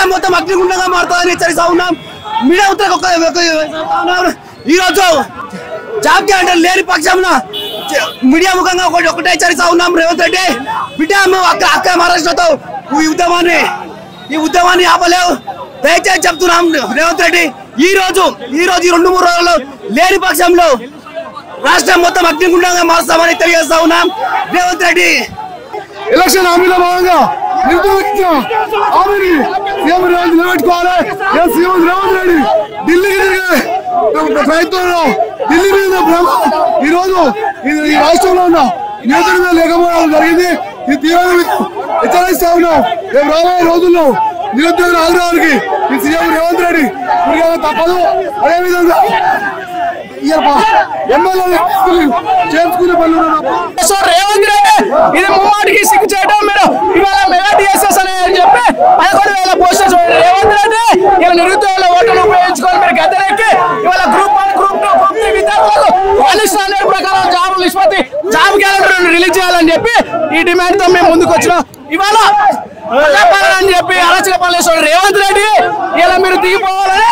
రాష్ట్రం మొత్తం అగ్నిగుండంగా మారుతుందని హెచ్చరిస్తా ఉన్నాం. మీడియా ఈ రోజు జాబ్ క్యాలెండర్ లేని పక్షంన మీడియా ముఖంగా ఒకటే హెచ్చరిస్తా ఉన్నాం. రేవంత్ రెడ్డి బిడ్డ అక్క మహారాష్ట్రతో ఈ ఉద్యమాన్ని ఆపలేవు. దయచేసి చెప్తున్నాం రేవంత్ రెడ్డి, ఈ రోజు 2-3 రోజుల్లో లేని పక్షంలో రాష్ట్రం మొత్తం అగ్నిగుండంగా మారుస్తామని తెలియజేస్తా ఉన్నాం. రేవంత్ రెడ్డి ఎలక్షన్ హామీలో భాగంగా సీఎం రేవంత్ నిలబెట్టుకోవాలి. సీఎం రేవంత్ రెడ్డి ఢిల్లీకి తిరిగే ప్రయత్నంలో ఢిల్లీ మీద భ్రమ ఈ రోజు ఈ రాష్ట్రంలో ఉన్న నియోజకవర్గం మీద లేకపోవడం జరిగింది. ఈ తీవ్రంగా హెచ్చరిస్తా ఉన్నాం. రేపు రాబోయే రోజుల్లో నిరుద్యోగుల ఆగ్రహానికి ఈ సీఎం రేవంత్ రెడ్డి తప్పదు. అదేవిధంగా రేవంత్ రెడ్డి ఇది ముమ్మాటికి సిగ్గు చేయడం. మీరు ఇవాళ మెగా డిఎస్ఎస్ అని చెప్పి 11,000 పోస్టర్స్ రేవంత్ రెడ్డి ఇలా నిరుద్యోగుల ఓటును ఉపయోగించుకొని మీరు గద్దెనెక్కి ఇవాళ గ్రూప్ 1, గ్రూప్ 2, గ్రూప్ 3 విద్యార్థులకు పాలిస్ స్టాండర్డ్ ప్రకారం జాబ్ నిష్పత్తి జాబ్ క్యాలెండర్ రిలీజ్ చేయాలని చెప్పి ఈ డిమాండ్ తో మేము ముందుకు వచ్చినాం. ఇవాళ అని చెప్పి అరచక పనులు రేవంత్ రెడ్డి ఇలా మీరు దిగిపోవాలని